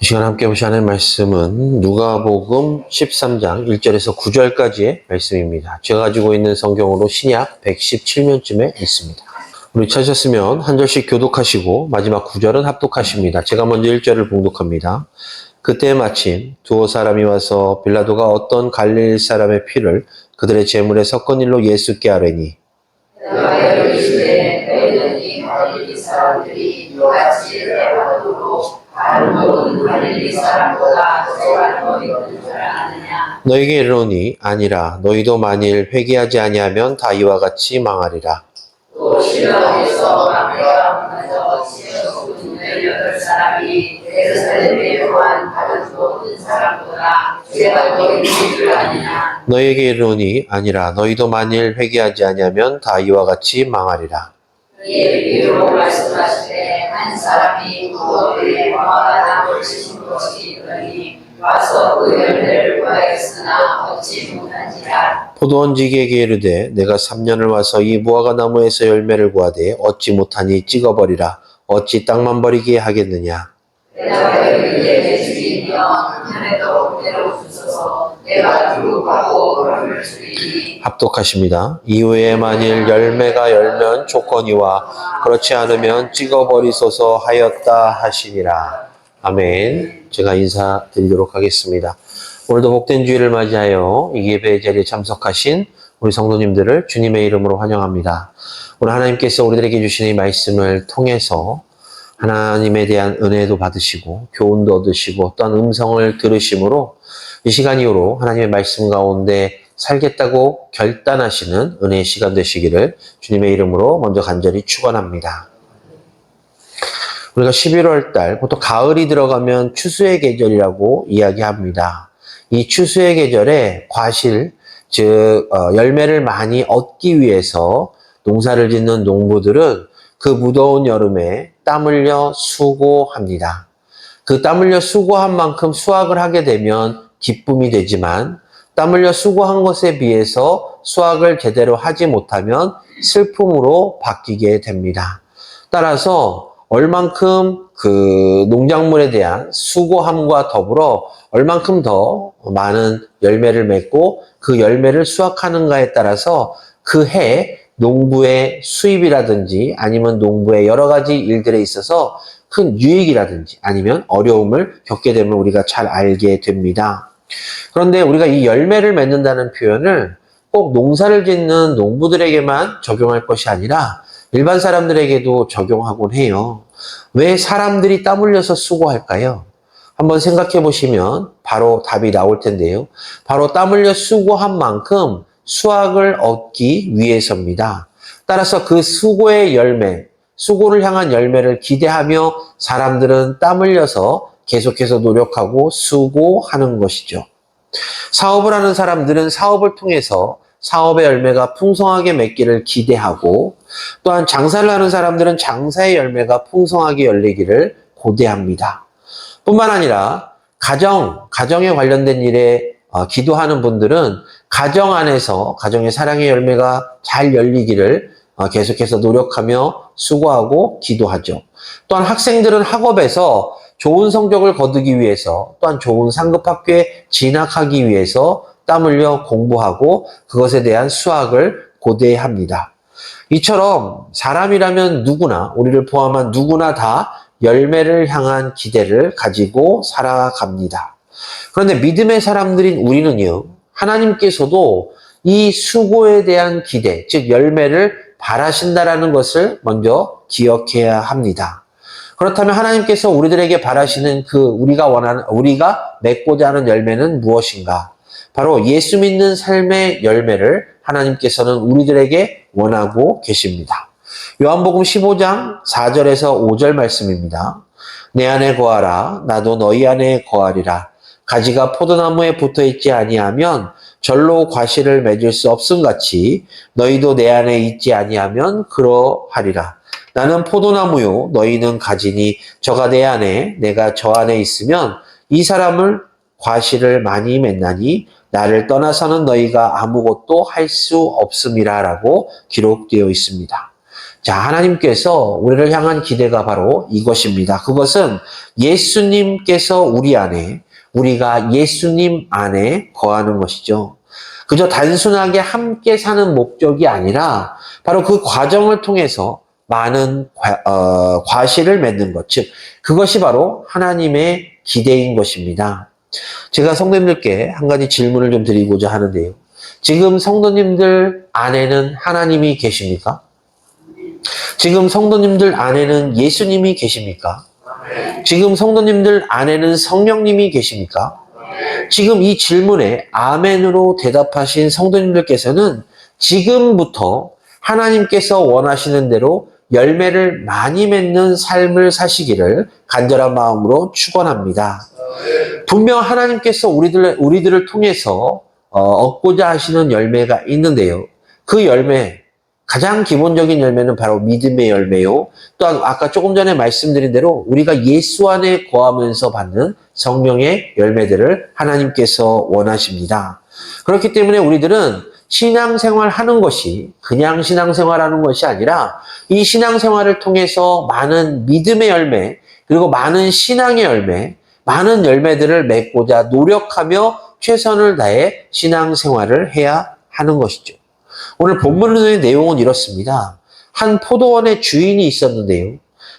이 시간 함께 보실 하나님의 말씀은 누가복음 13장 1절에서 9절까지의 말씀입니다. 제가 가지고 있는 성경으로 신약 117면쯤에 있습니다. 우리 찾으셨으면 한 절씩 교독하시고 마지막 9절은 합독하십니다. 제가 먼저 1절을 봉독합니다. 그때 마침 두어 사람이 와서 빌라도가 어떤 갈릴리 사람의 피를 그들의 제물에 섞은 일로 예수께 아뢰니 내가 이르시되 너희는 이 갈릴리 사람들이 이같이 해하도록 다른 모든 갈릴리 사람보다 죄가 더 있는 줄 아느냐. 너에게 이르노니 아니라 너희도 만일 회개하지 아니하면 다 이와 같이 망하리라. 또 신랑에서 막내가 먼저 지어 죽은 18사람이 예루살렘에 거한 다른 모든 사람보다 죄가 더 있는 줄 아느냐. 너에게 이르노니 아니라 너희도 만일 회개하지 아니하면 다 이와 같이 망하리라. 이에 비유로 말씀하시되 한 사람이 무덤에 화가 나무를 치신 것이 있더니 와서 그 열매를 구하였으나 얻지 못한지라. 포도원지기에게 이르되 내가 3년을 와서 이 무화과 나무에서 열매를 구하되 얻지 못하니 찍어버리라. 어찌 땅만 버리게 하겠느냐. 내가 너희에게 주이면 하늘에도 그대로 주소서. 내가 두고하고 그럼을 주이니. 합독하십니다. 이후에 만일 열매가 열면 조건이와 그렇지 않으면 찍어버리소서 하였다 하시니라. 아멘. 제가 인사드리도록 하겠습니다. 오늘도 복된 주일을 맞이하여 이 예배 자리에 참석하신 우리 성도님들을 주님의 이름으로 환영합니다. 오늘 하나님께서 우리들에게 주신 이 말씀을 통해서 하나님에 대한 은혜도 받으시고 교훈도 얻으시고 또한 음성을 들으심으로 이 시간 이후로 하나님의 말씀 가운데 살겠다고 결단하시는 은혜의 시간 되시기를 주님의 이름으로 먼저 간절히 축원합니다. 우리가 11월 달, 보통 가을이 들어가면 추수의 계절이라고 이야기합니다. 이 추수의 계절에 과실, 즉 열매를 많이 얻기 위해서 농사를 짓는 농부들은 그 무더운 여름에 땀 흘려 수고합니다. 그 땀 흘려 수고한 만큼 수확을 하게 되면 기쁨이 되지만 땀 흘려 수고한 것에 비해서 수확을 제대로 하지 못하면 슬픔으로 바뀌게 됩니다. 따라서 얼만큼 그 농작물에 대한 수고함과 더불어 얼만큼 더 많은 열매를 맺고 그 열매를 수확하는가에 따라서 그 해 농부의 수입이라든지 아니면 농부의 여러 가지 일들에 있어서 큰 유익이라든지 아니면 어려움을 겪게 되면 우리가 잘 알게 됩니다. 그런데 우리가 이 열매를 맺는다는 표현을 꼭 농사를 짓는 농부들에게만 적용할 것이 아니라 일반 사람들에게도 적용하곤 해요. 왜 사람들이 땀 흘려서 수고할까요? 한번 생각해 보시면 바로 답이 나올 텐데요. 바로 땀 흘려 수고한 만큼 수확을 얻기 위해서입니다. 따라서 그 수고의 열매, 수고를 향한 열매를 기대하며 사람들은 땀 흘려서 계속해서 노력하고 수고하는 것이죠. 사업을 하는 사람들은 사업을 통해서 사업의 열매가 풍성하게 맺기를 기대하고 또한 장사를 하는 사람들은 장사의 열매가 풍성하게 열리기를 고대합니다. 뿐만 아니라 가정에 관련된 일에 기도하는 분들은 가정 안에서 가정의 사랑의 열매가 잘 열리기를 계속해서 노력하며 수고하고 기도하죠. 또한 학생들은 학업에서 좋은 성적을 거두기 위해서 또한 좋은 상급 학교에 진학하기 위해서 땀 흘려 공부하고 그것에 대한 수학을 고대합니다. 이처럼 사람이라면 누구나 우리를 포함한 누구나 다 열매를 향한 기대를 가지고 살아갑니다. 그런데 믿음의 사람들인 우리는요, 하나님께서도 이 수고에 대한 기대, 즉 열매를 바라신다라는 것을 먼저 기억해야 합니다. 그렇다면 하나님께서 우리들에게 바라시는 그 우리가 맺고자 하는 열매는 무엇인가? 바로 예수 믿는 삶의 열매를 하나님께서는 우리들에게 원하고 계십니다. 요한복음 15장 4절에서 5절 말씀입니다. 내 안에 거하라, 나도 너희 안에 거하리라. 가지가 포도나무에 붙어있지 아니하면 절로 과실을 맺을 수 없음같이 너희도 내 안에 있지 아니하면 그러하리라. 나는 포도나무요 너희는 가지니 저가 내 안에 내가 저 안에 있으면 이 사람을 과실을 많이 맺나니 나를 떠나서는 너희가 아무것도 할 수 없음이라 라고 기록되어 있습니다. 자, 하나님께서 우리를 향한 기대가 바로 이것입니다. 그것은 예수님께서 우리 안에, 우리가 예수님 안에 거하는 것이죠. 그저 단순하게 함께 사는 목적이 아니라 바로 그 과정을 통해서 많은 과실을 맺는 것, 즉 그것이 바로 하나님의 기대인 것입니다. 제가 성도님들께 한 가지 질문을 좀 드리고자 하는데요. 지금 성도님들 안에는 하나님이 계십니까? 지금 성도님들 안에는 예수님이 계십니까? 지금 성도님들 안에는 성령님이 계십니까? 지금 이 질문에 아멘으로 대답하신 성도님들께서는 지금부터 하나님께서 원하시는 대로 열매를 많이 맺는 삶을 사시기를 간절한 마음으로 축원합니다. 분명 하나님께서 우리들을 통해서 얻고자 하시는 열매가 있는데요. 그 열매, 가장 기본적인 열매는 바로 믿음의 열매요. 또한 아까 조금 전에 말씀드린 대로 우리가 예수 안에 거하면서 받는 성령의 열매들을 하나님께서 원하십니다. 그렇기 때문에 우리들은 신앙생활 하는 것이 그냥 신앙생활 하는 것이 아니라 이 신앙생활을 통해서 많은 믿음의 열매, 그리고 많은 신앙의 열매, 많은 열매들을 맺고자 노력하며 최선을 다해 신앙생활을 해야 하는 것이죠. 오늘 본문의 내용은 이렇습니다. 한 포도원의 주인이 있었는데요.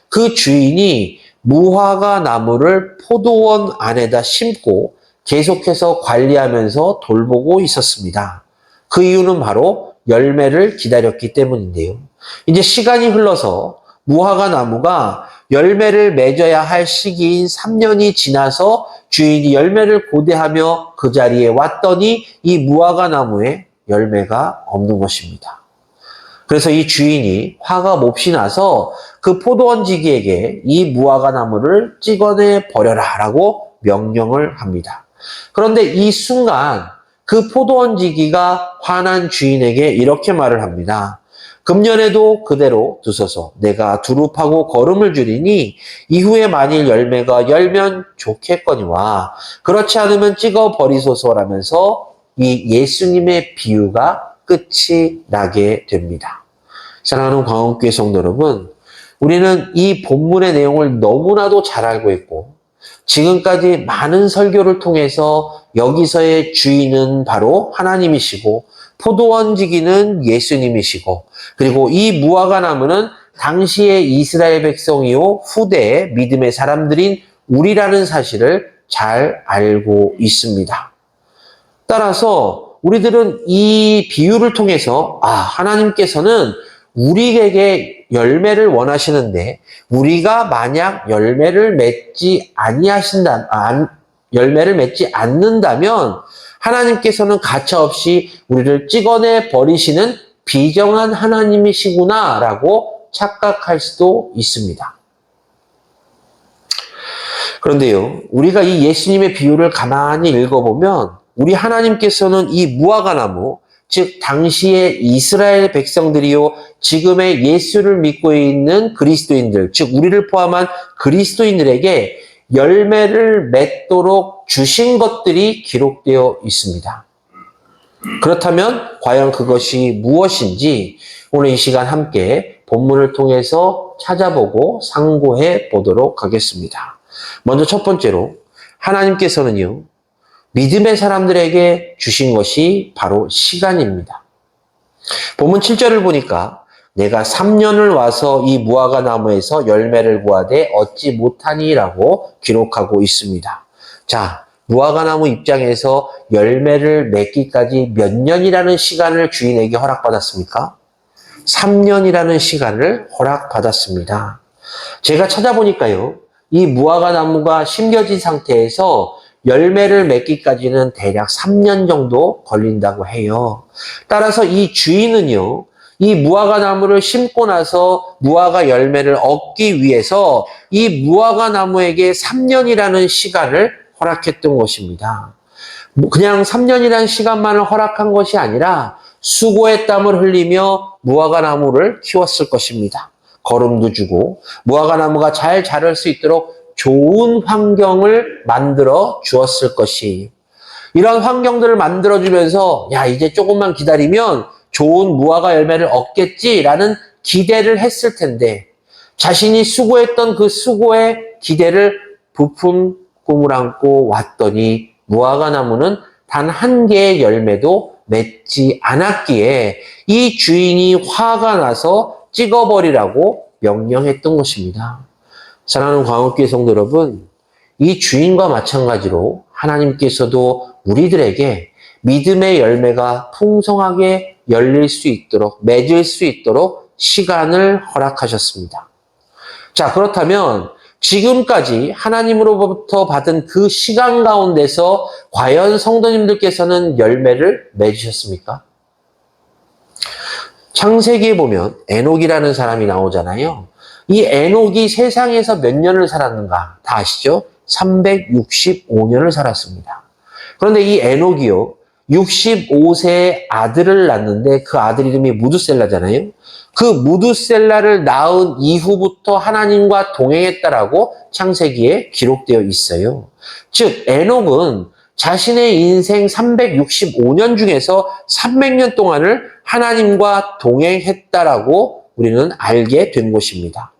그 주인이 무화과 나무를 포도원 안에다 심고 계속해서 관리하면서 돌보고 있었습니다. 그 이유는 바로 열매를 기다렸기 때문인데요. 이제 시간이 흘러서 무화과 나무가 열매를 맺어야 할 시기인 3년이 지나서 주인이 열매를 고대하며 그 자리에 왔더니 이 무화과 나무에 열매가 없는 것입니다. 그래서 이 주인이 화가 몹시 나서 그 포도원지기에게 이 무화과 나무를 찍어내 버려라 라고 명령을 합니다. 그런데 이 순간 그 포도원지기가 화난 주인에게 이렇게 말을 합니다. 금년에도 그대로 두소서. 내가 두릅하고 거름을 줄이니 이후에 만일 열매가 열면 좋겠거니와 그렇지 않으면 찍어 버리소서라면서 이 예수님의 비유가 끝이 나게 됩니다. 사랑하는 광원교회 성도 여러분, 우리는 이 본문의 내용을 너무나도 잘 알고 있고 지금까지 많은 설교를 통해서 여기서의 주인은 바로 하나님이시고 포도원지기는 예수님이시고 그리고 이 무화과 나무는 당시의 이스라엘 백성이요 후대의 믿음의 사람들인 우리라는 사실을 잘 알고 있습니다. 따라서 우리들은 이 비유를 통해서 하나님께서는 우리에게 열매를 원하시는데 우리가 만약 열매를 맺지 않는다면 하나님께서는 가차없이 우리를 찍어내 버리시는 비정한 하나님이시구나라고 착각할 수도 있습니다. 그런데요, 우리가 이 예수님의 비유를 가만히 읽어보면 우리 하나님께서는 이 무화과나무, 즉 당시의 이스라엘 백성들이요 지금의 예수를 믿고 있는 그리스도인들, 즉 우리를 포함한 그리스도인들에게 열매를 맺도록 주신 것들이 기록되어 있습니다. 그렇다면 과연 그것이 무엇인지 오늘 이 시간 함께 본문을 통해서 찾아보고 상고해 보도록 하겠습니다. 먼저 첫 번째로 하나님께서는요 믿음의 사람들에게 주신 것이 바로 시간입니다. 본문 7절을 보니까 내가 3년을 와서 이 무화과 나무에서 열매를 구하되 얻지 못하니라고 기록하고 있습니다. 자, 무화과 나무 입장에서 열매를 맺기까지 몇 년이라는 시간을 주인에게 허락받았습니까? 3년이라는 시간을 허락받았습니다. 제가 찾아보니까요, 이 무화과 나무가 심겨진 상태에서 열매를 맺기까지는 대략 3년 정도 걸린다고 해요. 따라서 이 주인은요, 이 무화과 나무를 심고 나서 무화과 열매를 얻기 위해서 이 무화과 나무에게 3년이라는 시간을 허락했던 것입니다. 그냥 3년이라는 시간만을 허락한 것이 아니라 수고의 땀을 흘리며 무화과 나무를 키웠을 것입니다. 거름도 주고 무화과 나무가 잘 자랄 수 있도록 좋은 환경을 만들어 주었을 것이, 이런 환경들을 만들어 주면서 야 이제 조금만 기다리면 좋은 무화과 열매를 얻겠지라는 기대를 했을 텐데 자신이 수고했던 그 수고의 기대를 부푼 꿈을 안고 왔더니 무화과 나무는 단 한 개의 열매도 맺지 않았기에 이 주인이 화가 나서 찍어버리라고 명령했던 것입니다. 사랑하는 광역교회 성도 여러분, 이 주인과 마찬가지로 하나님께서도 우리들에게 믿음의 열매가 풍성하게 열릴 수 있도록, 맺을 수 있도록 시간을 허락하셨습니다. 자, 그렇다면 지금까지 하나님으로부터 받은 그 시간 가운데서 과연 성도님들께서는 열매를 맺으셨습니까? 창세기에 보면 에녹이라는 사람이 나오잖아요. 이 에녹이 세상에서 몇 년을 살았는가 다 아시죠? 365년을 살았습니다. 그런데 이 에녹이요, 65세에 아들을 낳는데 그 아들 이름이 무두셀라잖아요. 그 무두셀라를 낳은 이후부터 하나님과 동행했다라고 창세기에 기록되어 있어요. 즉 에녹은 자신의 인생 365년 중에서 300년 동안을 하나님과 동행했다라고 우리는 알게 된 것입니다.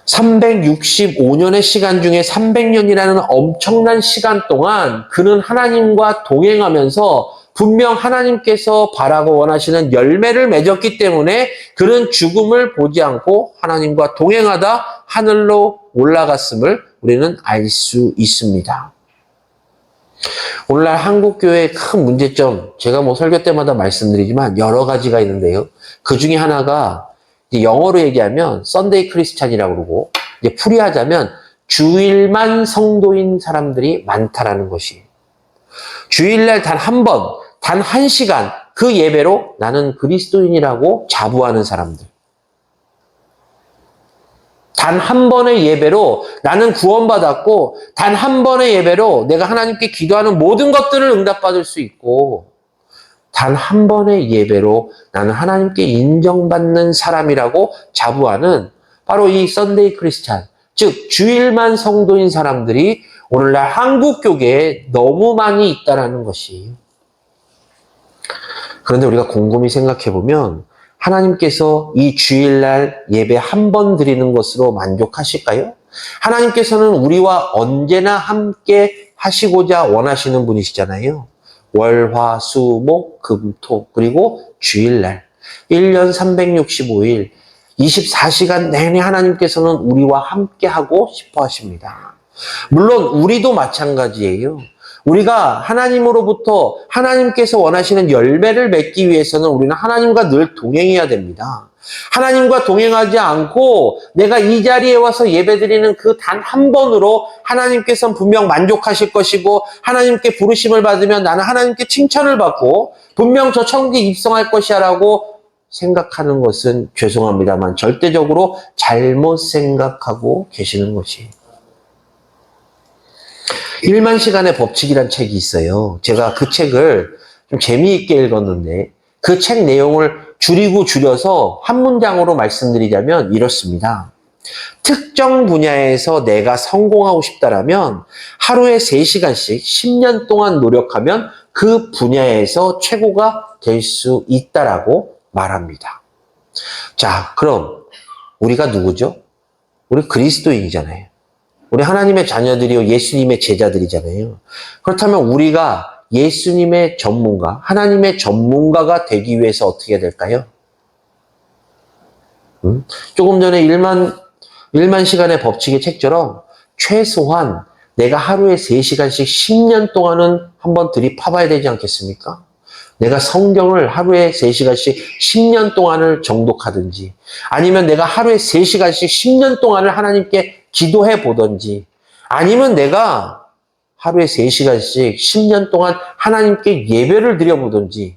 365년의 시간 중에 300년이라는 엄청난 시간 동안 그는 하나님과 동행하면서 분명 하나님께서 바라고 원하시는 열매를 맺었기 때문에 그는 죽음을 보지 않고 하나님과 동행하다 하늘로 올라갔음을 우리는 알 수 있습니다. 오늘날 한국교회의 큰 문제점, 제가 설교 때마다 말씀드리지만 여러 가지가 있는데요. 그 중에 하나가 영어로 얘기하면 썬데이 크리스찬이라고 그러고, 이제 풀이하자면 주일만 성도인 사람들이 많다라는 것이. 주일날 단 한 번, 단 한 시간 그 예배로 나는 그리스도인이라고 자부하는 사람들. 단 한 번의 예배로 나는 구원받았고 단 한 번의 예배로 내가 하나님께 기도하는 모든 것들을 응답받을 수 있고 단 한 번의 예배로 나는 하나님께 인정받는 사람이라고 자부하는 바로 이 썬데이 크리스찬, 즉 주일만 성도인 사람들이 오늘날 한국교계에 너무 많이 있다는 것이. 그런데 우리가 곰곰이 생각해보면 하나님께서 이 주일날 예배 한 번 드리는 것으로 만족하실까요? 하나님께서는 우리와 언제나 함께 하시고자 원하시는 분이시잖아요. 월, 화, 수, 목, 금, 토, 그리고 주일날 1년 365일 24시간 내내 하나님께서는 우리와 함께 하고 싶어 하십니다. 물론 우리도 마찬가지예요. 우리가 하나님으로부터 하나님께서 원하시는 열매를 맺기 위해서는 우리는 하나님과 늘 동행해야 됩니다. 하나님과 동행하지 않고 내가 이 자리에 와서 예배드리는 그 단 한 번으로 하나님께서는 분명 만족하실 것이고 하나님께 부르심을 받으면 나는 하나님께 칭찬을 받고 분명 저 천국에 입성할 것이야 라고 생각하는 것은 죄송합니다만 절대적으로 잘못 생각하고 계시는 것이. 1만 시간의 법칙이란 책이 있어요. 제가 그 책을 좀 재미있게 읽었는데 그 책 내용을 줄이고 줄여서 한 문장으로 말씀드리자면 이렇습니다. 특정 분야에서 내가 성공하고 싶다라면 하루에 3시간씩 10년 동안 노력하면 그 분야에서 최고가 될 수 있다라고 말합니다. 자, 그럼 우리가 누구죠? 우리 그리스도인이잖아요. 우리 하나님의 자녀들이요 예수님의 제자들이잖아요. 그렇다면 우리가 예수님의 전문가, 하나님의 전문가가 되기 위해서 어떻게 해야 될까요? 조금 전에 1만 시간의 법칙의 책처럼 최소한 내가 하루에 3시간씩 10년 동안은 한번 들이파봐야 되지 않겠습니까? 내가 성경을 하루에 3시간씩 10년 동안을 정독하든지 아니면 내가 하루에 3시간씩 10년 동안을 하나님께 기도해 보든지 아니면 내가 하루에 3시간씩 10년 동안 하나님께 예배를 드려보든지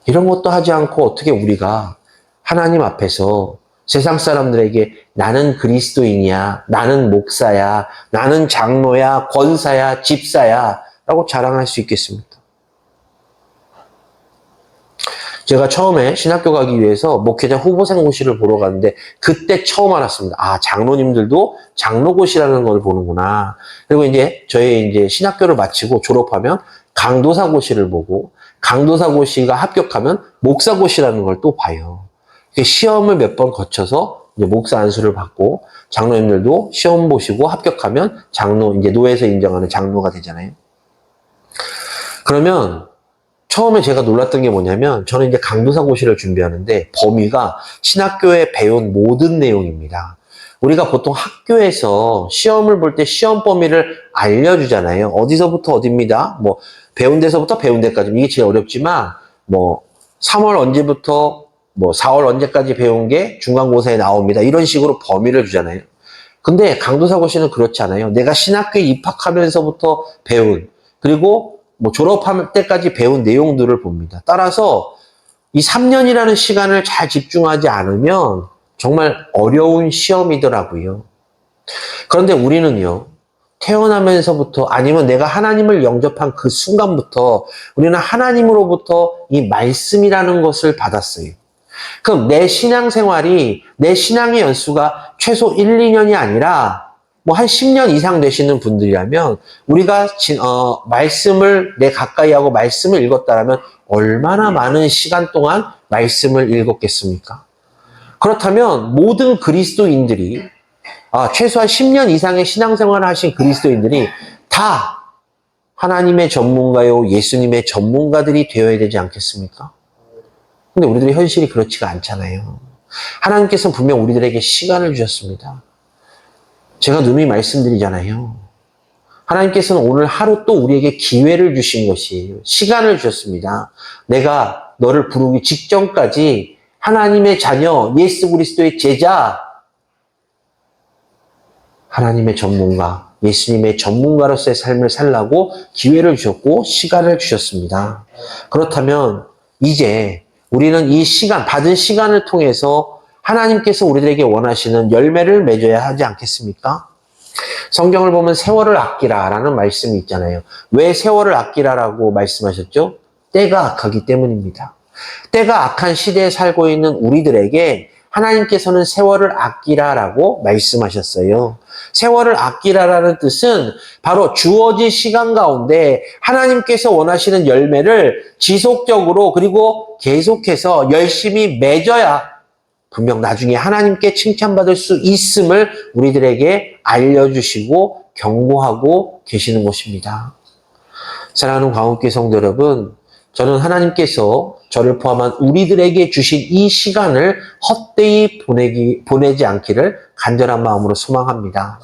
이런 것도 하지 않고 어떻게 우리가 하나님 앞에서 세상 사람들에게 나는 그리스도인이야, 나는 목사야, 나는 장로야, 권사야, 집사야 라고 자랑할 수 있겠습니까? 제가 처음에 신학교 가기 위해서 목회자 후보생고시를 보러 갔는데 그때 처음 알았습니다. 아, 장로님들도 장로고시라는 걸 보는구나. 그리고 이제 저희 신학교를 마치고 졸업하면 강도사고시를 보고 강도사고시가 합격하면 목사고시라는 걸 또 봐요. 시험을 몇 번 거쳐서 이제 목사 안수를 받고 장로님들도 시험 보시고 합격하면 장로, 이제 노회에서 인정하는 장로가 되잖아요. 그러면 처음에 제가 놀랐던 게 뭐냐면 저는 이제 강도사고시를 준비하는데 범위가 신학교에 배운 모든 내용입니다. 우리가 보통 학교에서 시험을 볼 때 시험 범위를 알려주잖아요. 어디서부터 어디입니다. 뭐 배운 데서부터 배운 데까지. 이게 제일 어렵지만 뭐 3월 언제부터 뭐 4월 언제까지 배운 게 중간고사에 나옵니다. 이런 식으로 범위를 주잖아요. 근데 강도사고시는 그렇지 않아요. 내가 신학교에 입학하면서부터 배운, 그리고 뭐 졸업할 때까지 배운 내용들을 봅니다. 따라서 이 3년이라는 시간을 잘 집중하지 않으면 정말 어려운 시험이더라고요. 그런데 우리는요, 태어나면서부터 아니면 내가 하나님을 영접한 그 순간부터 우리는 하나님으로부터 이 말씀이라는 것을 받았어요. 그럼 내 신앙생활이, 내 신앙의 연수가 최소 1, 2년이 아니라 뭐 한 10년 이상 되시는 분들이라면 우리가 말씀을 내 가까이 하고 말씀을 읽었다라면 얼마나 많은 시간 동안 말씀을 읽었겠습니까? 그렇다면 모든 그리스도인들이 최소한 10년 이상의 신앙생활을 하신 그리스도인들이 다 하나님의 전문가요, 예수님의 전문가들이 되어야 되지 않겠습니까? 근데 우리들의 현실이 그렇지가 않잖아요. 하나님께서는 분명 우리들에게 시간을 주셨습니다. 제가 누누이 말씀드리잖아요. 하나님께서는 오늘 하루 또 우리에게 기회를 주신 것이에요. 시간을 주셨습니다. 내가 너를 부르기 직전까지 하나님의 자녀, 예수 그리스도의 제자, 하나님의 전문가, 예수님의 전문가로서의 삶을 살라고 기회를 주셨고 시간을 주셨습니다. 그렇다면 이제 우리는 이 시간, 받은 시간을 통해서 하나님께서 우리들에게 원하시는 열매를 맺어야 하지 않겠습니까? 성경을 보면 세월을 아끼라라는 말씀이 있잖아요. 왜 세월을 아끼라라고 말씀하셨죠? 때가 악하기 때문입니다. 때가 악한 시대에 살고 있는 우리들에게 하나님께서는 세월을 아끼라라고 말씀하셨어요. 세월을 아끼라라는 뜻은 바로 주어진 시간 가운데 하나님께서 원하시는 열매를 지속적으로 그리고 계속해서 열심히 맺어야 분명 나중에 하나님께 칭찬받을 수 있음을 우리들에게 알려주시고 경고하고 계시는 것입니다. 사랑하는 광운교회 성도 여러분, 저는 하나님께서 저를 포함한 우리들에게 주신 이 시간을 헛되이 보내지 않기를 간절한 마음으로 소망합니다.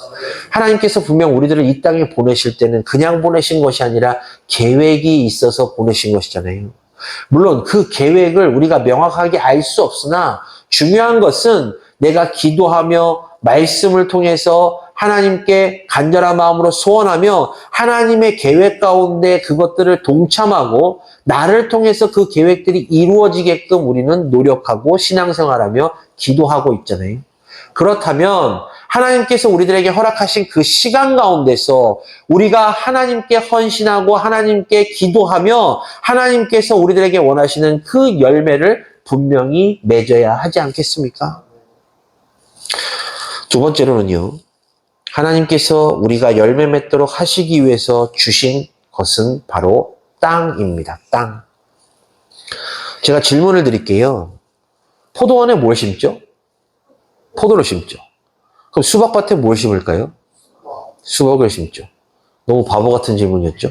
하나님께서 분명 우리들을 이 땅에 보내실 때는 그냥 보내신 것이 아니라 계획이 있어서 보내신 것이잖아요. 물론 그 계획을 우리가 명확하게 알 수 없으나 중요한 것은 내가 기도하며 말씀을 통해서 하나님께 간절한 마음으로 소원하며 하나님의 계획 가운데 그것들을 동참하고 나를 통해서 그 계획들이 이루어지게끔 우리는 노력하고 신앙생활하며 기도하고 있잖아요. 그렇다면 하나님께서 우리들에게 허락하신 그 시간 가운데서 우리가 하나님께 헌신하고 하나님께 기도하며 하나님께서 우리들에게 원하시는 그 열매를 분명히 맺어야 하지 않겠습니까? 두 번째로는요, 하나님께서 우리가 열매 맺도록 하시기 위해서 주신 것은 바로 땅입니다. 땅. 제가 질문을 드릴게요. 포도원에 뭘 심죠? 포도를 심죠. 그럼 수박밭에 뭘 심을까요? 수박을 심죠. 너무 바보 같은 질문이었죠?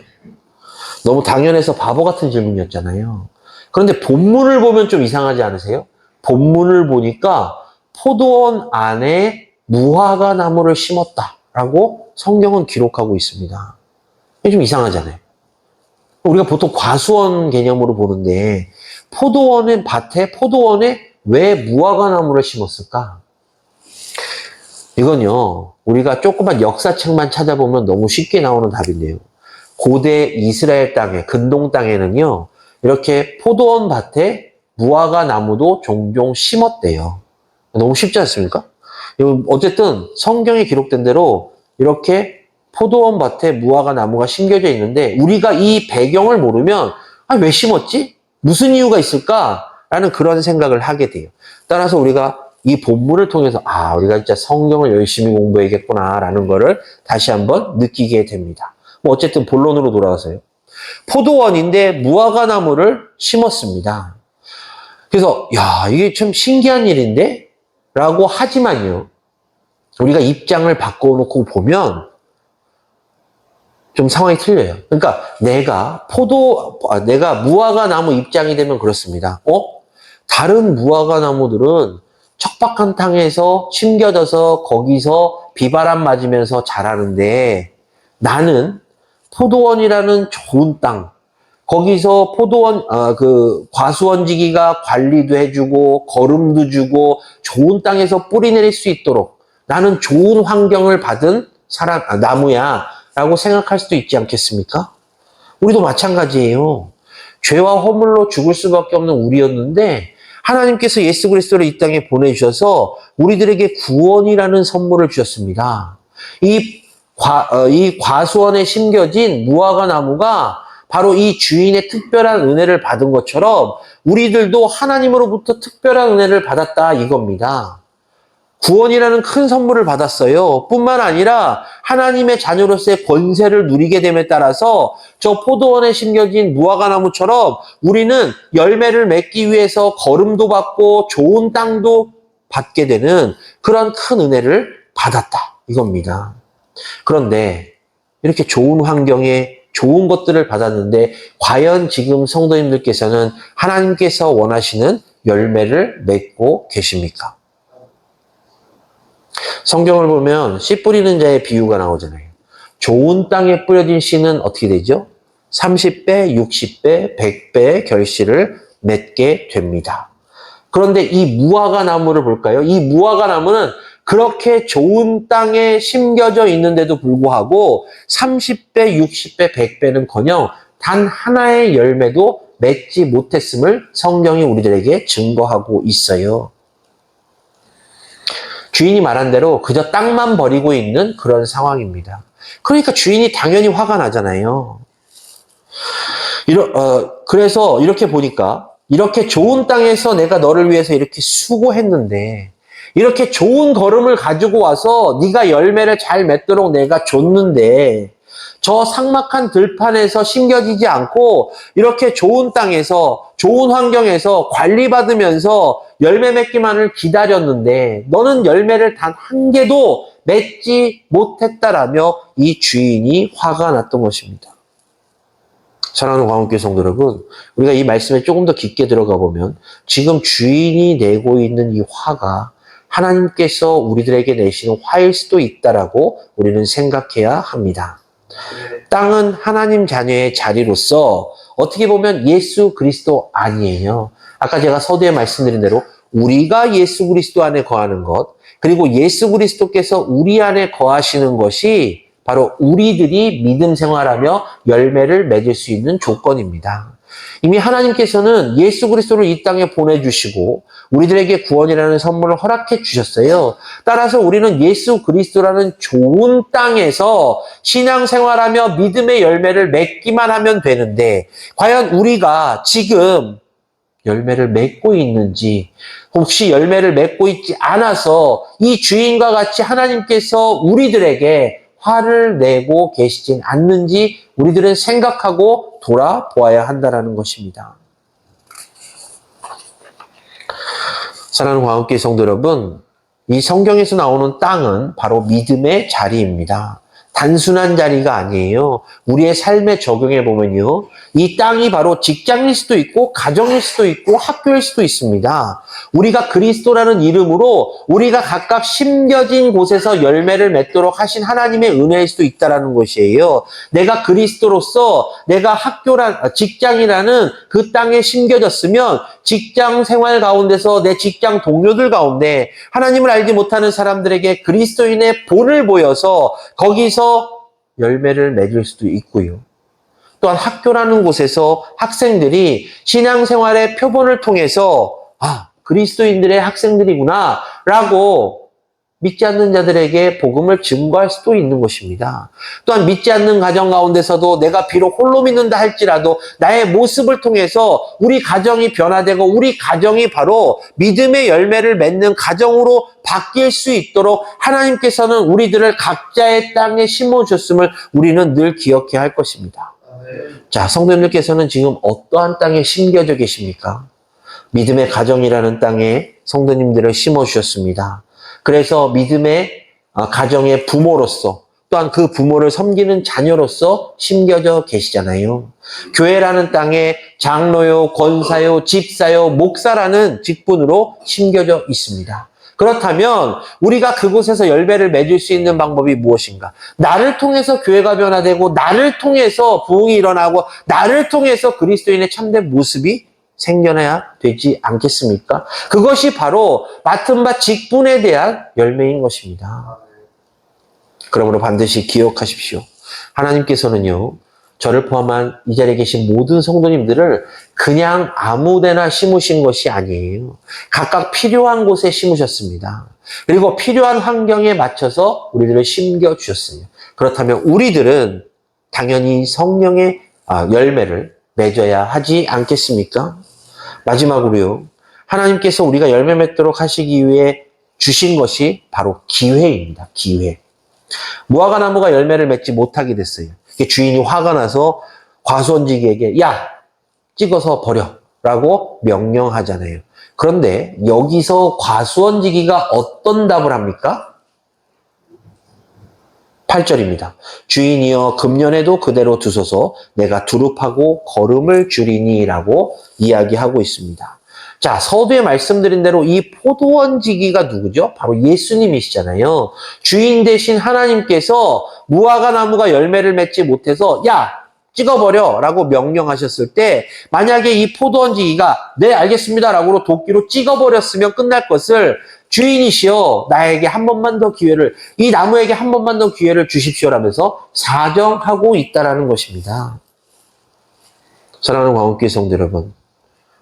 너무 당연해서 바보 같은 질문이었잖아요. 그런데 본문을 보면 좀 이상하지 않으세요? 본문을 보니까 포도원 안에 무화과 나무를 심었다라고 성경은 기록하고 있습니다. 이게 좀 이상하잖아요. 우리가 보통 과수원 개념으로 보는데 포도원의 밭에, 포도원에 왜 무화과 나무를 심었을까? 이건요, 우리가 조그만 역사책만 찾아보면 너무 쉽게 나오는 답인데요. 고대 이스라엘 땅에, 근동 땅에는요, 이렇게 포도원 밭에 무화과 나무도 종종 심었대요. 너무 쉽지 않습니까? 어쨌든 성경에 기록된 대로 이렇게 포도원 밭에 무화과 나무가 심겨져 있는데 우리가 이 배경을 모르면 왜 심었지? 무슨 이유가 있을까? 라는 그런 생각을 하게 돼요. 따라서 우리가 이 본문을 통해서 우리가 진짜 성경을 열심히 공부해야겠구나 라는 거를 다시 한번 느끼게 됩니다. 어쨌든 본론으로 돌아와서요. 포도원인데 무화과 나무를 심었습니다. 그래서 야, 이게 참 신기한 일인데? 라고 하지만요. 우리가 입장을 바꿔놓고 보면 좀 상황이 틀려요. 그러니까 내가 무화과 나무 입장이 되면 그렇습니다. 다른 무화과 나무들은 척박한 땅에서 심겨져서 거기서 비바람 맞으면서 자라는데 나는 포도원이라는 좋은 땅, 거기서 과수원지기가 관리도 해주고 거름도 주고 좋은 땅에서 뿌리 내릴 수 있도록 나는 좋은 환경을 받은 나무야 라고 생각할 수도 있지 않겠습니까? 우리도 마찬가지예요. 죄와 허물로 죽을 수밖에 없는 우리였는데 하나님께서 예수 그리스도를 이 땅에 보내주셔서 우리들에게 구원이라는 선물을 주셨습니다. 이 과수원에 심겨진 무화과 나무가 바로 이 주인의 특별한 은혜를 받은 것처럼 우리들도 하나님으로부터 특별한 은혜를 받았다 이겁니다. 구원이라는 큰 선물을 받았어요. 뿐만 아니라 하나님의 자녀로서의 권세를 누리게 됨에 따라서 저 포도원에 심겨진 무화과 나무처럼 우리는 열매를 맺기 위해서 거름도 받고 좋은 땅도 받게 되는 그런 큰 은혜를 받았다 이겁니다. 그런데 이렇게 좋은 환경에 좋은 것들을 받았는데 과연 지금 성도님들께서는 하나님께서 원하시는 열매를 맺고 계십니까? 성경을 보면 씨 뿌리는 자의 비유가 나오잖아요. 좋은 땅에 뿌려진 씨는 어떻게 되죠? 30배, 60배, 100배의 결실을 맺게 됩니다. 그런데 이 무화과 나무를 볼까요? 이 무화과 나무는 그렇게 좋은 땅에 심겨져 있는데도 불구하고 30배, 60배, 100배는커녕 단 하나의 열매도 맺지 못했음을 성경이 우리들에게 증거하고 있어요. 주인이 말한 대로 그저 땅만 버리고 있는 그런 상황입니다. 그러니까 주인이 당연히 화가 나잖아요. 그래서 이렇게 보니까 이렇게 좋은 땅에서 내가 너를 위해서 이렇게 수고했는데 이렇게 좋은 거름을 가지고 와서 네가 열매를 잘 맺도록 내가 줬는데 저 삭막한 들판에서 심겨지지 않고 이렇게 좋은 땅에서 좋은 환경에서 관리받으면서 열매 맺기만을 기다렸는데 너는 열매를 단 한 개도 맺지 못했다라며 이 주인이 화가 났던 것입니다. 사랑하는 광운교회 성도 여러분, 우리가 이 말씀에 조금 더 깊게 들어가 보면 지금 주인이 내고 있는 이 화가 하나님께서 우리들에게 내시는 화일 수도 있다라고 우리는 생각해야 합니다. 땅은 하나님 자녀의 자리로서 어떻게 보면 예수 그리스도 아니에요. 아까 제가 서두에 말씀드린 대로 우리가 예수 그리스도 안에 거하는 것, 그리고 예수 그리스도께서 우리 안에 거하시는 것이 바로 우리들이 믿음 생활하며 열매를 맺을 수 있는 조건입니다. 이미 하나님께서는 예수 그리스도를 이 땅에 보내주시고 우리들에게 구원이라는 선물을 허락해 주셨어요. 따라서 우리는 예수 그리스도라는 좋은 땅에서 신앙생활하며 믿음의 열매를 맺기만 하면 되는데 과연 우리가 지금 열매를 맺고 있는지, 혹시 열매를 맺고 있지 않아서 이 주인과 같이 하나님께서 우리들에게 화를 내고 계시진 않는지 우리들은 생각하고 돌아보아야 한다는 것입니다. 사랑하는 광운교회 성도 여러분, 이 성경에서 나오는 땅은 바로 믿음의 자리입니다. 단순한 자리가 아니에요. 우리의 삶에 적용해 보면요. 이 땅이 바로 직장일 수도 있고 가정일 수도 있고 학교일 수도 있습니다. 우리가 그리스도라는 이름으로 우리가 각각 심겨진 곳에서 열매를 맺도록 하신 하나님의 은혜일 수도 있다는 것이에요. 내가 그리스도로서 내가 직장이라는 그 땅에 심겨졌으면 직장 생활 가운데서 내 직장 동료들 가운데 하나님을 알지 못하는 사람들에게 그리스도인의 본을 보여서 거기서 열매를 맺을 수도 있고요. 또한 학교라는 곳에서 학생들이 신앙생활의 표본을 통해서 그리스도인들의 학생들이구나 라고 믿지 않는 자들에게 복음을 증거할 수도 있는 것입니다. 또한 믿지 않는 가정 가운데서도 내가 비록 홀로 믿는다 할지라도 나의 모습을 통해서 우리 가정이 변화되고 우리 가정이 바로 믿음의 열매를 맺는 가정으로 바뀔 수 있도록 하나님께서는 우리들을 각자의 땅에 심어주셨음을 우리는 늘 기억해야 할 것입니다. 자, 성도님들께서는 지금 어떠한 땅에 심겨져 계십니까? 믿음의 가정이라는 땅에 성도님들을 심어주셨습니다. 그래서 믿음의 가정의 부모로서 또한 그 부모를 섬기는 자녀로서 심겨져 계시잖아요. 교회라는 땅에 장로요, 권사요, 집사요, 목사라는 직분으로 심겨져 있습니다. 그렇다면 우리가 그곳에서 열매를 맺을 수 있는 방법이 무엇인가? 나를 통해서 교회가 변화되고 나를 통해서 부흥이 일어나고 나를 통해서 그리스도인의 참된 모습이 생겨나야 되지 않겠습니까? 그것이 바로 맡은 바 직분에 대한 열매인 것입니다. 그러므로 반드시 기억하십시오. 하나님께서는요, 저를 포함한 이 자리에 계신 모든 성도님들을 그냥 아무데나 심으신 것이 아니에요. 각각 필요한 곳에 심으셨습니다. 그리고 필요한 환경에 맞춰서 우리들을 심겨주셨어요. 그렇다면 우리들은 당연히 성령의 열매를 맺어야 하지 않겠습니까? 마지막으로요, 하나님께서 우리가 열매 맺도록 하시기 위해 주신 것이 바로 기회입니다. 기회. 무화과 나무가 열매를 맺지 못하게 됐어요. 주인이 화가 나서 과수원지기에게 야, 찍어서 버려 라고 명령하잖아요. 그런데 여기서 과수원지기가 어떤 답을 합니까? 8절입니다. 주인이여 금년에도 그대로 두소서 내가 두릅하고 거름을 주리니 라고 이야기하고 있습니다. 자, 서두에 말씀드린 대로 이 포도원지기가 누구죠? 바로 예수님이시잖아요. 주인 대신 하나님께서 무화과 나무가 열매를 맺지 못해서 야, 찍어버려 라고 명령하셨을 때 만약에 이 포도원지기가 네, 알겠습니다 라고 도끼로 찍어버렸으면 끝날 것을 주인이시여 나에게 한 번만 더 기회를, 이 나무에게 한 번만 더 기회를 주십시오라면서 사정하고 있다라는 것입니다. 사랑하는 광역교회 성도 여러분,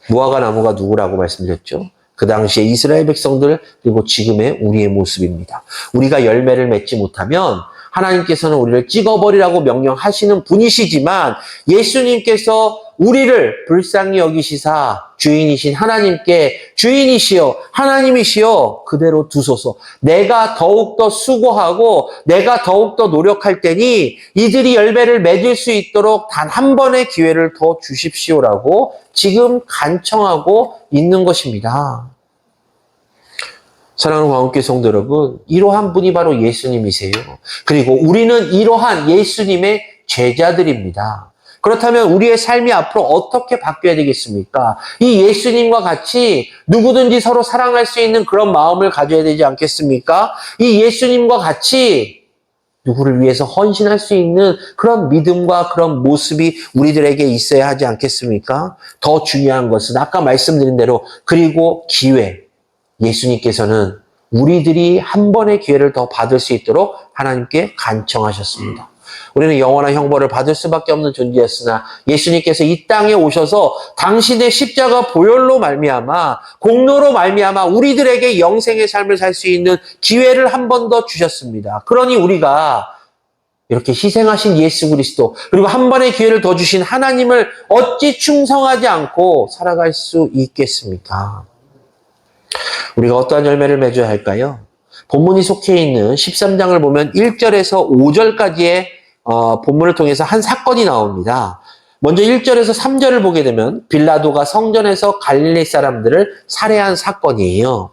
무화과 나무가 누구라고 말씀드렸죠? 그 당시에 이스라엘 백성들 그리고 지금의 우리의 모습입니다. 우리가 열매를 맺지 못하면 하나님께서는 우리를 찍어버리라고 명령하시는 분이시지만 예수님께서 우리를 불쌍히 여기시사 주인이신 하나님께 주인이시여 하나님이시여 그대로 두소서 내가 더욱더 수고하고 내가 더욱더 노력할 테니 이들이 열매를 맺을 수 있도록 단 한 번의 기회를 더 주십시오라고 지금 간청하고 있는 것입니다. 사랑하는 광역교회 성도 여러분, 이러한 분이 바로 예수님이세요. 그리고 우리는 이러한 예수님의 제자들입니다. 그렇다면 우리의 삶이 앞으로 어떻게 바뀌어야 되겠습니까? 이 예수님과 같이 누구든지 서로 사랑할 수 있는 그런 마음을 가져야 되지 않겠습니까? 이 예수님과 같이 누구를 위해서 헌신할 수 있는 그런 믿음과 그런 모습이 우리들에게 있어야 하지 않겠습니까? 더 중요한 것은 아까 말씀드린 대로 그리고 기회. 예수님께서는 우리들이 한 번의 기회를 더 받을 수 있도록 하나님께 간청하셨습니다. 우리는 영원한 형벌을 받을 수밖에 없는 존재였으나 예수님께서 이 땅에 오셔서 당신의 십자가 보혈로 말미암아 공로로 말미암아 우리들에게 영생의 삶을 살 수 있는 기회를 한 번 더 주셨습니다. 그러니 우리가 이렇게 희생하신 예수 그리스도 그리고 한 번의 기회를 더 주신 하나님을 어찌 충성하지 않고 살아갈 수 있겠습니까? 우리가 어떠한 열매를 맺어야 할까요? 본문이 속해 있는 13장을 보면 1절에서 5절까지의 본문을 통해서 한 사건이 나옵니다. 먼저 1절에서 3절을 보게 되면 빌라도가 성전에서 갈릴리 사람들을 살해한 사건이에요.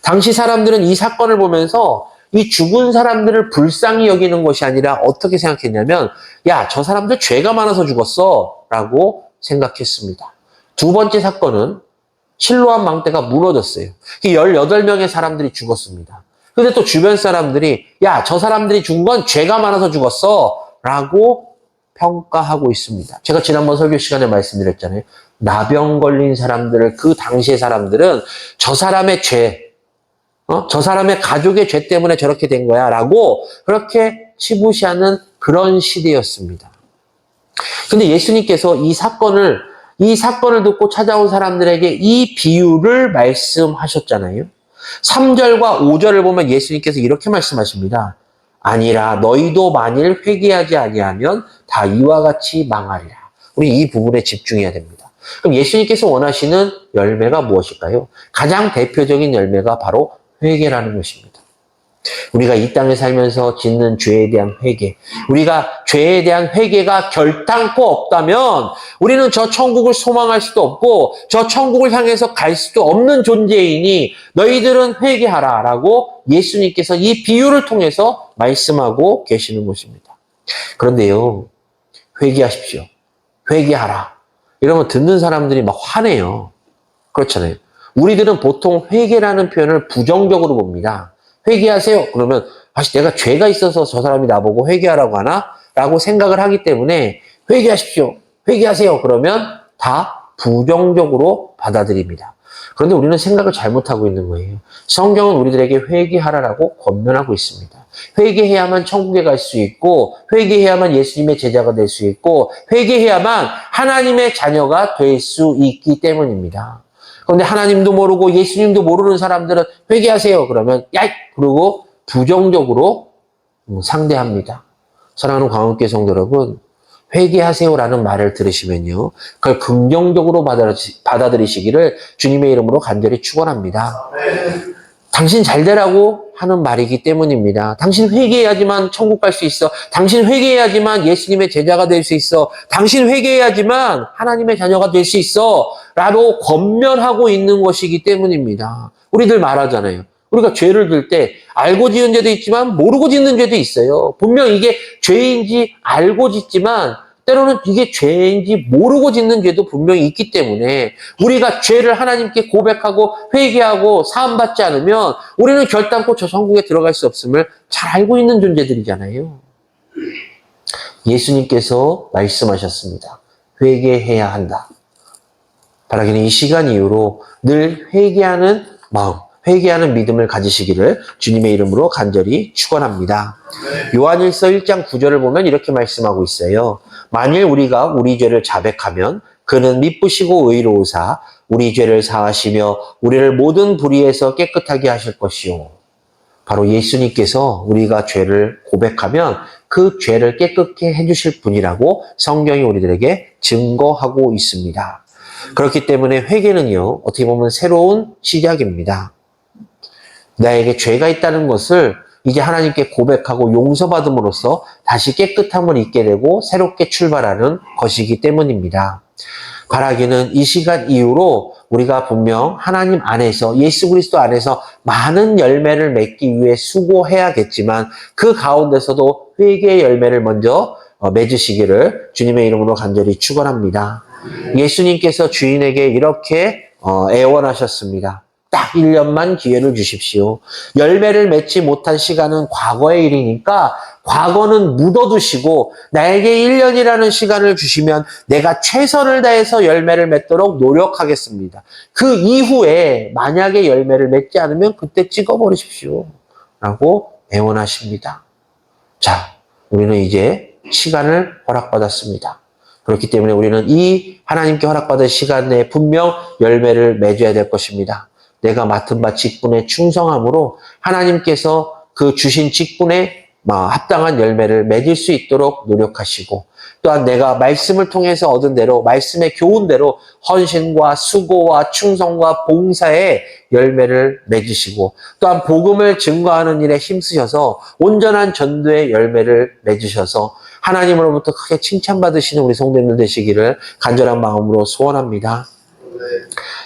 당시 사람들은 이 사건을 보면서 이 죽은 사람들을 불쌍히 여기는 것이 아니라 어떻게 생각했냐면 야, 저 사람들 죄가 많아서 죽었어 라고 생각했습니다. 두 번째 사건은 실로암 망대가 무너졌어요. 18명의 사람들이 죽었습니다. 근데 또 주변 사람들이 야, 저 사람들이 죽은 건 죄가 많아서 죽었어 라고 평가하고 있습니다. 제가 지난번 설교 시간에 말씀드렸잖아요. 나병 걸린 사람들을 그 당시의 사람들은 저 사람의 죄, 저 사람의 가족의 죄 때문에 저렇게 된 거야 라고 그렇게 치부시하는 그런 시대였습니다. 근데 예수님께서 이 사건을 듣고 찾아온 사람들에게 이 비유를 말씀하셨잖아요. 3절과 5절을 보면 예수님께서 이렇게 말씀하십니다. 아니라 너희도 만일 회개하지 아니하면 다 이와 같이 망하리라. 우리 이 부분에 집중해야 됩니다. 그럼 예수님께서 원하시는 열매가 무엇일까요? 가장 대표적인 열매가 바로 회개라는 것입니다. 우리가 이 땅에 살면서 짓는 죄에 대한 회개, 우리가 죄에 대한 회개가 결단코 없다면 우리는 저 천국을 소망할 수도 없고 저 천국을 향해서 갈 수도 없는 존재이니 너희들은 회개하라 라고 예수님께서 이 비유를 통해서 말씀하고 계시는 것입니다. 그런데요, 회개하십시오. 회개하라. 이러면 듣는 사람들이 막 화내요. 그렇잖아요. 우리들은 보통 회개라는 표현을 부정적으로 봅니다. 회개하세요. 그러면 내가 죄가 있어서 저 사람이 나보고 회개하라고 하나? 라고 생각을 하기 때문에 회개하십시오. 회개하세요. 그러면 다 부정적으로 받아들입니다. 그런데 우리는 생각을 잘못하고 있는 거예요. 성경은 우리들에게 회개하라라고 권면하고 있습니다. 회개해야만 천국에 갈 수 있고 회개해야만 예수님의 제자가 될 수 있고 회개해야만 하나님의 자녀가 될 수 있기 때문입니다. 그런데 하나님도 모르고 예수님도 모르는 사람들은 회개하세요. 그러면 야이! 그러고 부정적으로 상대합니다. 사랑하는 광운교회 성도 여러분, 회개하세요라는 말을 들으시면요, 그걸 긍정적으로 받아들이시기를 주님의 이름으로 간절히 축원합니다. 당신 잘 되라고 하는 말이기 때문입니다. 당신 회개해야지만 천국 갈 수 있어. 당신 회개해야지만 예수님의 제자가 될 수 있어. 당신 회개해야지만 하나님의 자녀가 될 수 있어. 라고 권면하고 있는 것이기 때문입니다. 우리들 말하잖아요. 우리가 죄를 들 때 알고 지은 죄도 있지만 모르고 짓는 죄도 있어요. 분명 이게 죄인지 알고 짓지만 때로는 이게 죄인지 모르고 짓는 죄도 분명히 있기 때문에 우리가 죄를 하나님께 고백하고 회개하고 사함받지 않으면 우리는 결단코 저 천국에 들어갈 수 없음을 잘 알고 있는 존재들이잖아요. 예수님께서 말씀하셨습니다. 회개해야 한다. 바라기는 이 시간 이후로 늘 회개하는 마음, 회개하는 믿음을 가지시기를 주님의 이름으로 간절히 축원합니다. 요한일서 1장 9절을 보면 이렇게 말씀하고 있어요. 만일 우리가 우리 죄를 자백하면 그는 미쁘시고 의로우사 우리 죄를 사하시며 우리를 모든 불의에서 깨끗하게 하실 것이요. 바로 예수님께서 우리가 죄를 고백하면 그 죄를 깨끗게 해주실 분이라고 성경이 우리들에게 증거하고 있습니다. 그렇기 때문에 회개는요, 어떻게 보면 새로운 시작입니다. 나에게 죄가 있다는 것을 이제 하나님께 고백하고 용서받음으로써 다시 깨끗함을 잊게 되고 새롭게 출발하는 것이기 때문입니다. 바라기는 이 시간 이후로 우리가 분명 하나님 안에서 예수 그리스도 안에서 많은 열매를 맺기 위해 수고해야겠지만 그 가운데서도 회개의 열매를 먼저 맺으시기를 주님의 이름으로 간절히 축원합니다. 예수님께서 주인에게 이렇게 애원하셨습니다. 딱 1년만 기회를 주십시오. 열매를 맺지 못한 시간은 과거의 일이니까 과거는 묻어두시고 나에게 1년이라는 시간을 주시면 내가 최선을 다해서 열매를 맺도록 노력하겠습니다. 그 이후에 만약에 열매를 맺지 않으면 그때 찍어버리십시오. 라고 애원하십니다. 자, 우리는 이제 시간을 허락받았습니다. 그렇기 때문에 우리는 이 하나님께 허락받은 시간 내에 분명 열매를 맺어야 될 것입니다. 내가 맡은 바 직분에 충성함으로 하나님께서 그 주신 직분에 합당한 열매를 맺을 수 있도록 노력하시고 또한 내가 말씀을 통해서 얻은 대로 말씀의 교훈대로 헌신과 수고와 충성과 봉사의 열매를 맺으시고 또한 복음을 증거하는 일에 힘쓰셔서 온전한 전도의 열매를 맺으셔서 하나님으로부터 크게 칭찬받으시는 우리 성도님들 되시기를 간절한 마음으로 소원합니다.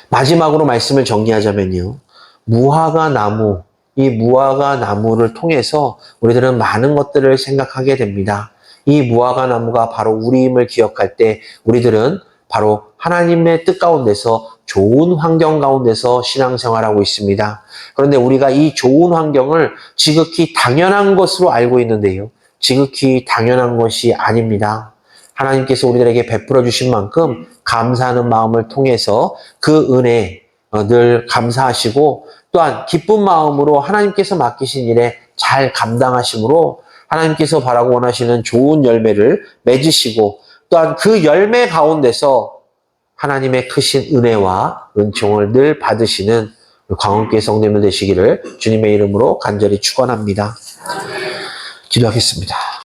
마지막으로 말씀을 정리하자면요. 무화과 나무, 이 무화과 나무를 통해서 우리들은 많은 것들을 생각하게 됩니다. 이 무화과 나무가 바로 우리임을 기억할 때 우리들은 바로 하나님의 뜻 가운데서 좋은 환경 가운데서 신앙생활하고 있습니다. 그런데 우리가 이 좋은 환경을 지극히 당연한 것으로 알고 있는데요. 지극히 당연한 것이 아닙니다. 하나님께서 우리들에게 베풀어 주신 만큼 감사하는 마음을 통해서 그 은혜 늘 감사하시고 또한 기쁜 마음으로 하나님께서 맡기신 일에 잘 감당하심으로 하나님께서 바라고 원하시는 좋은 열매를 맺으시고 또한 그 열매 가운데서 하나님의 크신 은혜와 은총을 늘 받으시는 광운교회 성도님들 되시기를 주님의 이름으로 간절히 축원합니다. 기도하겠습니다.